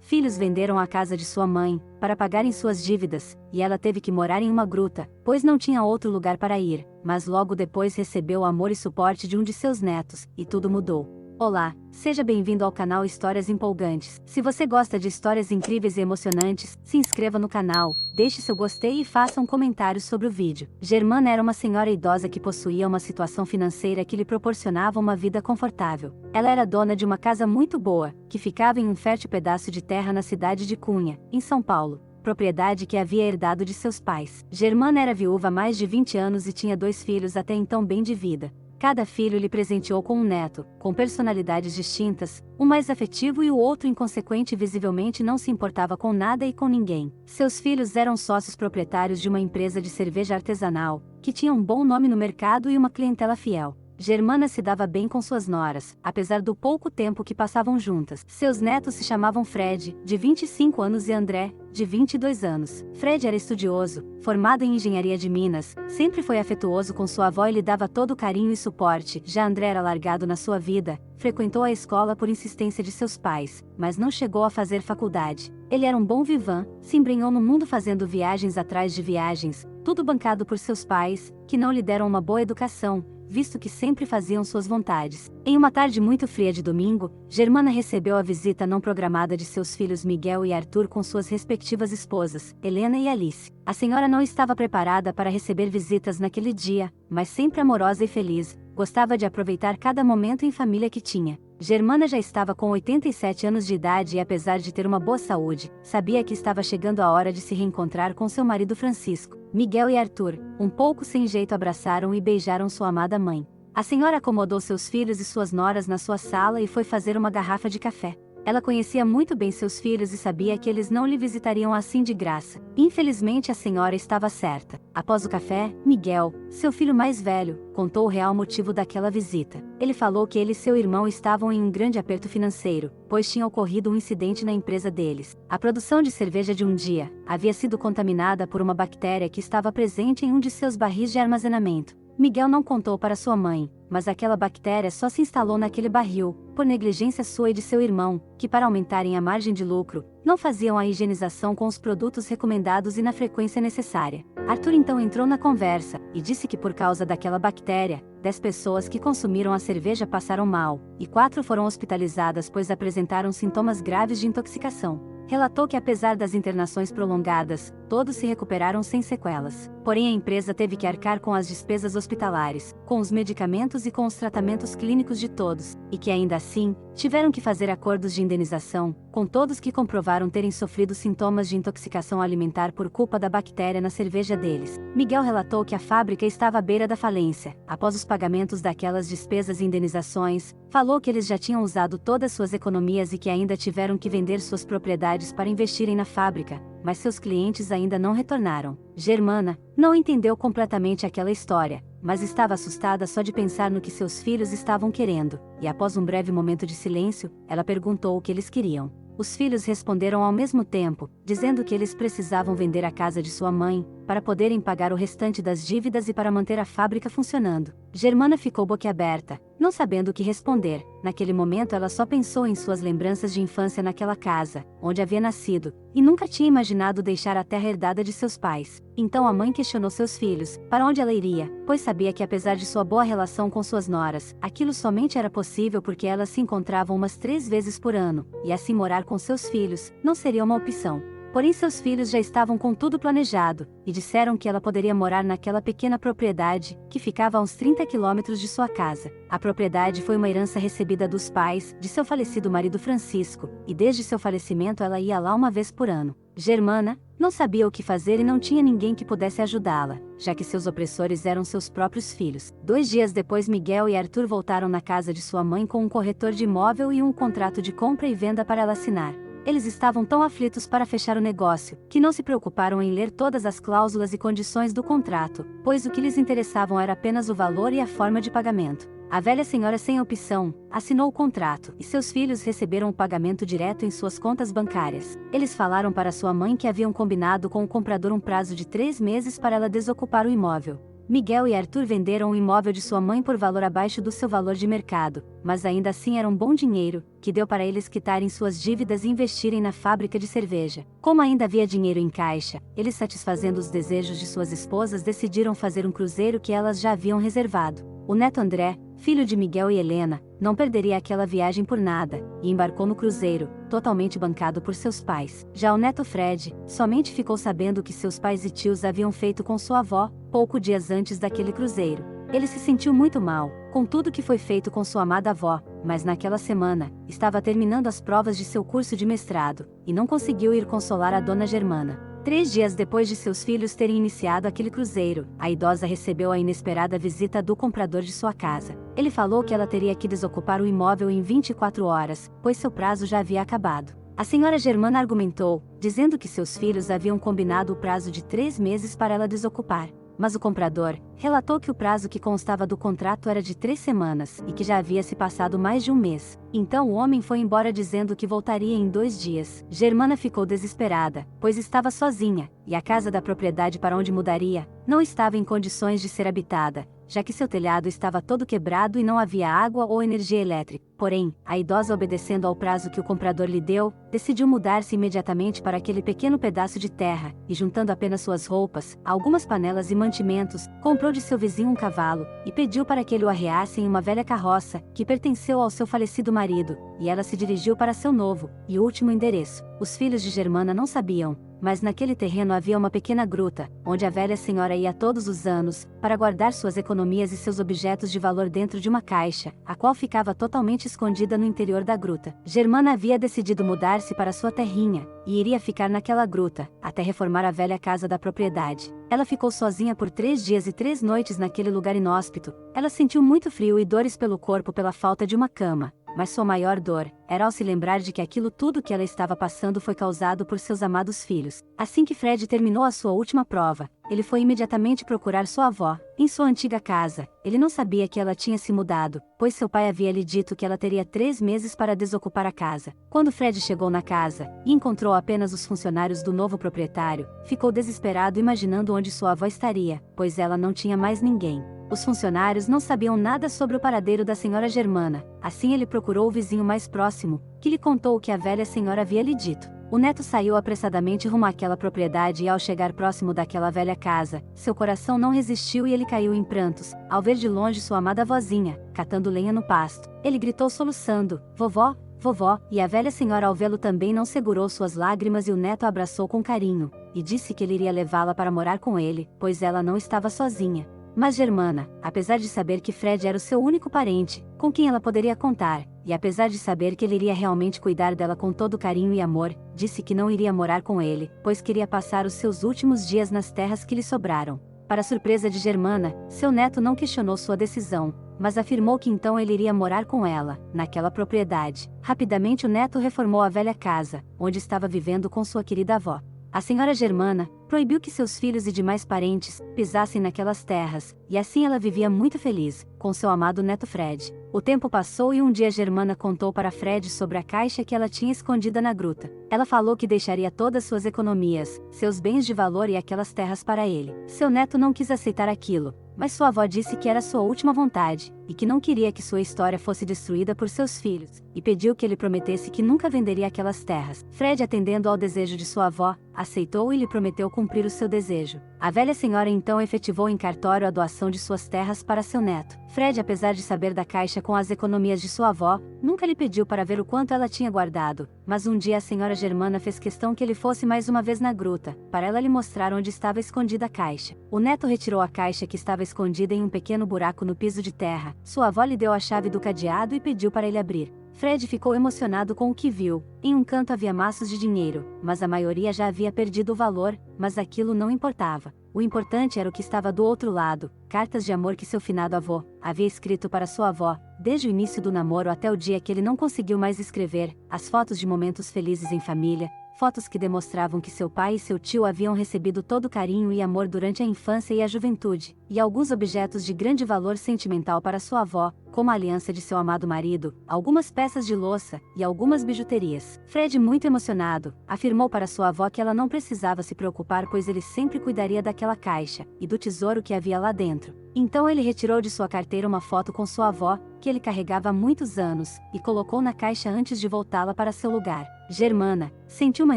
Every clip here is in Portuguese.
Filhos venderam a casa de sua mãe, para pagarem suas dívidas, e ela teve que morar em uma gruta, pois não tinha outro lugar para ir, mas logo depois recebeu o amor e suporte de um de seus netos, e tudo mudou. Olá, seja bem-vindo ao canal Histórias Empolgantes. Se você gosta de histórias incríveis e emocionantes, se inscreva no canal, deixe seu gostei e faça um comentário sobre o vídeo. Germana era uma senhora idosa que possuía uma situação financeira que lhe proporcionava uma vida confortável. Ela era dona de uma casa muito boa, que ficava em um fértil pedaço de terra na cidade de Cunha, em São Paulo, propriedade que havia herdado de seus pais. Germana era viúva há mais de 20 anos e tinha 2 filhos até então bem de vida. Cada filho lhe presenteou com um neto, com personalidades distintas, um mais afetivo e o outro inconsequente e visivelmente não se importava com nada e com ninguém. Seus filhos eram sócios proprietários de uma empresa de cerveja artesanal, que tinha um bom nome no mercado e uma clientela fiel. Germana se dava bem com suas noras, apesar do pouco tempo que passavam juntas. Seus netos se chamavam Fred, de 25 anos e André, de 22 anos. Fred era estudioso, formado em engenharia de Minas, sempre foi afetuoso com sua avó e lhe dava todo o carinho e suporte. Já André era largado na sua vida, frequentou a escola por insistência de seus pais, mas não chegou a fazer faculdade. Ele era um bom vivant, se embrenhou no mundo fazendo viagens atrás de viagens, tudo bancado por seus pais, que não lhe deram uma boa educação, visto que sempre faziam suas vontades. Em uma tarde muito fria de domingo, Germana recebeu a visita não programada de seus filhos Miguel e Arthur com suas respectivas esposas, Helena e Alice. A senhora não estava preparada para receber visitas naquele dia, mas sempre amorosa e feliz, gostava de aproveitar cada momento em família que tinha. Germana já estava com 87 anos de idade e apesar de ter uma boa saúde, sabia que estava chegando a hora de se reencontrar com seu marido Francisco. Miguel e Arthur, um pouco sem jeito, abraçaram e beijaram sua amada mãe. A senhora acomodou seus filhos e suas noras na sua sala e foi fazer uma garrafa de café. Ela conhecia muito bem seus filhos e sabia que eles não lhe visitariam assim de graça. Infelizmente a senhora estava certa. Após o café, Miguel, seu filho mais velho, contou o real motivo daquela visita. Ele falou que ele e seu irmão estavam em um grande aperto financeiro, pois tinha ocorrido um incidente na empresa deles. A produção de cerveja de um dia havia sido contaminada por uma bactéria que estava presente em um de seus barris de armazenamento. Miguel não contou para sua mãe, mas aquela bactéria só se instalou naquele barril, por negligência sua e de seu irmão, que para aumentarem a margem de lucro, não faziam a higienização com os produtos recomendados e na frequência necessária. Arthur então entrou na conversa, e disse que por causa daquela bactéria, 10 pessoas que consumiram a cerveja passaram mal, e 4 foram hospitalizadas pois apresentaram sintomas graves de intoxicação. Relatou que apesar das internações prolongadas, todos se recuperaram sem sequelas. Porém a empresa teve que arcar com as despesas hospitalares, com os medicamentos e com os tratamentos clínicos de todos, e que ainda assim, tiveram que fazer acordos de indenização, com todos que comprovaram terem sofrido sintomas de intoxicação alimentar por culpa da bactéria na cerveja deles. Miguel relatou que a fábrica estava à beira da falência. Após os pagamentos daquelas despesas e indenizações, falou que eles já tinham usado todas suas economias e que ainda tiveram que vender suas propriedades para investirem na fábrica, mas seus clientes ainda não retornaram. Germana não entendeu completamente aquela história, mas estava assustada só de pensar no que seus filhos estavam querendo, e após um breve momento de silêncio, ela perguntou o que eles queriam. Os filhos responderam ao mesmo tempo, dizendo que eles precisavam vender a casa de sua mãe, para poderem pagar o restante das dívidas e para manter a fábrica funcionando. Germana ficou boquiaberta, não sabendo o que responder. Naquele momento ela só pensou em suas lembranças de infância naquela casa, onde havia nascido, e nunca tinha imaginado deixar a terra herdada de seus pais. Então a mãe questionou seus filhos, para onde ela iria, pois sabia que apesar de sua boa relação com suas noras, aquilo somente era possível porque elas se encontravam umas 3 vezes por ano, e assim morar com seus filhos não seria uma opção. Porém seus filhos já estavam com tudo planejado, e disseram que ela poderia morar naquela pequena propriedade, que ficava a uns 30 quilômetros de sua casa. A propriedade foi uma herança recebida dos pais, de seu falecido marido Francisco, e desde seu falecimento ela ia lá uma vez por ano. Germana não sabia o que fazer e não tinha ninguém que pudesse ajudá-la, já que seus opressores eram seus próprios filhos. 2 dias depois Miguel e Arthur voltaram na casa de sua mãe com um corretor de imóvel e um contrato de compra e venda para ela assinar. Eles estavam tão aflitos para fechar o negócio, que não se preocuparam em ler todas as cláusulas e condições do contrato, pois o que lhes interessavam era apenas o valor e a forma de pagamento. A velha senhora sem opção assinou o contrato, e seus filhos receberam o pagamento direto em suas contas bancárias. Eles falaram para sua mãe que haviam combinado com o comprador um prazo de 3 meses para ela desocupar o imóvel. Miguel e Arthur venderam o imóvel de sua mãe por valor abaixo do seu valor de mercado, mas ainda assim era um bom dinheiro, que deu para eles quitarem suas dívidas e investirem na fábrica de cerveja. Como ainda havia dinheiro em caixa, eles, satisfazendo os desejos de suas esposas, decidiram fazer um cruzeiro que elas já haviam reservado. O neto André, filho de Miguel e Helena, não perderia aquela viagem por nada, e embarcou no cruzeiro, totalmente bancado por seus pais. Já o neto Fred, somente ficou sabendo o que seus pais e tios haviam feito com sua avó, poucos dias antes daquele cruzeiro. Ele se sentiu muito mal, com tudo que foi feito com sua amada avó, mas naquela semana, estava terminando as provas de seu curso de mestrado, e não conseguiu ir consolar a dona Germana. 3 dias depois de seus filhos terem iniciado aquele cruzeiro, a idosa recebeu a inesperada visita do comprador de sua casa. Ele falou que ela teria que desocupar o imóvel em 24 horas, pois seu prazo já havia acabado. A senhora Germana argumentou, dizendo que seus filhos haviam combinado o prazo de 3 meses para ela desocupar. Mas o comprador relatou que o prazo que constava do contrato era de 3 semanas e que já havia se passado mais de um mês. Então o homem foi embora dizendo que voltaria em 2 dias. Germana ficou desesperada, pois estava sozinha, e a casa da propriedade para onde mudaria não estava em condições de ser habitada, já que seu telhado estava todo quebrado e não havia água ou energia elétrica. Porém, a idosa, obedecendo ao prazo que o comprador lhe deu, decidiu mudar-se imediatamente para aquele pequeno pedaço de terra, e juntando apenas suas roupas, algumas panelas e mantimentos, comprou de seu vizinho um cavalo, e pediu para que ele o arreasse em uma velha carroça, que pertenceu ao seu falecido marido, e ela se dirigiu para seu novo e último endereço. Os filhos de Germana não sabiam, mas naquele terreno havia uma pequena gruta, onde a velha senhora ia todos os anos, para guardar suas economias e seus objetos de valor dentro de uma caixa, a qual ficava totalmente escondida no interior da gruta. Germana havia decidido mudar-se para sua terrinha, e iria ficar naquela gruta, até reformar a velha casa da propriedade. Ela ficou sozinha por 3 dias e 3 noites naquele lugar inóspito. Ela sentiu muito frio e dores pelo corpo pela falta de uma cama. Mas sua maior dor era ao se lembrar de que aquilo tudo que ela estava passando foi causado por seus amados filhos. Assim que Fred terminou a sua última prova, ele foi imediatamente procurar sua avó, em sua antiga casa. Ele não sabia que ela tinha se mudado, pois seu pai havia lhe dito que ela teria 3 meses para desocupar a casa. Quando Fred chegou na casa, e encontrou apenas os funcionários do novo proprietário, ficou desesperado imaginando onde sua avó estaria, pois ela não tinha mais ninguém. Os funcionários não sabiam nada sobre o paradeiro da senhora Germana. Assim ele procurou o vizinho mais próximo, que lhe contou o que a velha senhora havia lhe dito. O neto saiu apressadamente rumo àquela propriedade e, ao chegar próximo daquela velha casa, seu coração não resistiu e ele caiu em prantos, ao ver de longe sua amada vozinha, catando lenha no pasto. Ele gritou soluçando: "Vovó, vovó", e a velha senhora, ao vê-lo, também não segurou suas lágrimas e o neto a abraçou com carinho, e disse que ele iria levá-la para morar com ele, pois ela não estava sozinha. Mas Germana, apesar de saber que Fred era o seu único parente, com quem ela poderia contar, e apesar de saber que ele iria realmente cuidar dela com todo carinho e amor, disse que não iria morar com ele, pois queria passar os seus últimos dias nas terras que lhe sobraram. Para surpresa de Germana, seu neto não questionou sua decisão, mas afirmou que então ele iria morar com ela, naquela propriedade. Rapidamente o neto reformou a velha casa, onde estava vivendo com sua querida avó. A senhora Germana proibiu que seus filhos e demais parentes pisassem naquelas terras, e assim ela vivia muito feliz, com seu amado neto Fred. O tempo passou e um dia Germana contou para Fred sobre a caixa que ela tinha escondida na gruta. Ela falou que deixaria todas suas economias, seus bens de valor e aquelas terras para ele. Seu neto não quis aceitar aquilo, mas sua avó disse que era sua última vontade, e que não queria que sua história fosse destruída por seus filhos, e pediu que ele prometesse que nunca venderia aquelas terras. Fred, atendendo ao desejo de sua avó, aceitou e lhe prometeu cumprir o seu desejo. A velha senhora então efetivou em cartório a doação de suas terras para seu neto. Fred, apesar de saber da caixa com as economias de sua avó, nunca lhe pediu para ver o quanto ela tinha guardado, mas um dia a senhora Germana fez questão que ele fosse mais uma vez na gruta, para ela lhe mostrar onde estava escondida a caixa. O neto retirou a caixa, que estava escondida em um pequeno buraco no piso de terra. Sua avó lhe deu a chave do cadeado e pediu para ele abrir. Fred ficou emocionado com o que viu. Em um canto havia maços de dinheiro, mas a maioria já havia perdido o valor, mas aquilo não importava. O importante era o que estava do outro lado, cartas de amor que seu finado avô havia escrito para sua avó, desde o início do namoro até o dia que ele não conseguiu mais escrever, as fotos de momentos felizes em família. fotos que demonstravam que seu pai e seu tio haviam recebido todo o carinho e amor durante a infância e a juventude, e alguns objetos de grande valor sentimental para sua avó, como a aliança de seu amado marido, algumas peças de louça e algumas bijuterias. Fred, muito emocionado, afirmou para sua avó que ela não precisava se preocupar, pois ele sempre cuidaria daquela caixa e do tesouro que havia lá dentro. Então ele retirou de sua carteira uma foto com sua avó, que ele carregava há muitos anos, e colocou na caixa antes de voltá-la para seu lugar. Germana sentiu uma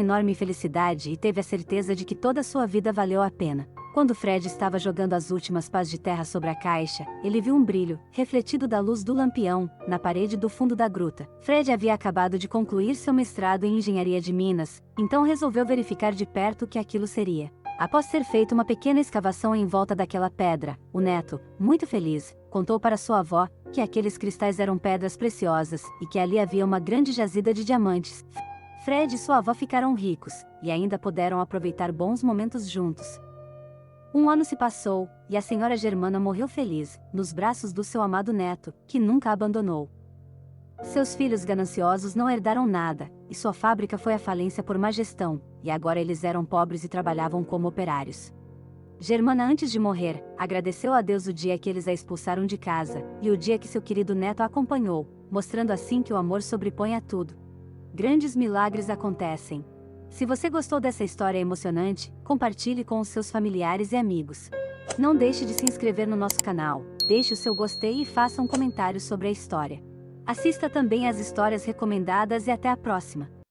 enorme felicidade e teve a certeza de que toda a sua vida valeu a pena. Quando Fred estava jogando as últimas pás de terra sobre a caixa, ele viu um brilho, refletido da luz do lampião, na parede do fundo da gruta. Fred havia acabado de concluir seu mestrado em engenharia de minas, então resolveu verificar de perto o que aquilo seria. Após ter feito uma pequena escavação em volta daquela pedra, o neto, muito feliz, contou para sua avó que aqueles cristais eram pedras preciosas e que ali havia uma grande jazida de diamantes. Fred e sua avó ficaram ricos, e ainda puderam aproveitar bons momentos juntos. Um ano se passou, e a senhora Germana morreu feliz, nos braços do seu amado neto, que nunca a abandonou. Seus filhos gananciosos não herdaram nada, e sua fábrica foi à falência por má gestão, e agora eles eram pobres e trabalhavam como operários. Germana, antes de morrer, agradeceu a Deus o dia que eles a expulsaram de casa, e o dia que seu querido neto a acompanhou, mostrando assim que o amor sobrepõe a tudo. Grandes milagres acontecem. Se você gostou dessa história emocionante, compartilhe com os seus familiares e amigos. Não deixe de se inscrever no nosso canal, deixe o seu gostei e faça um comentário sobre a história. Assista também às histórias recomendadas e até a próxima!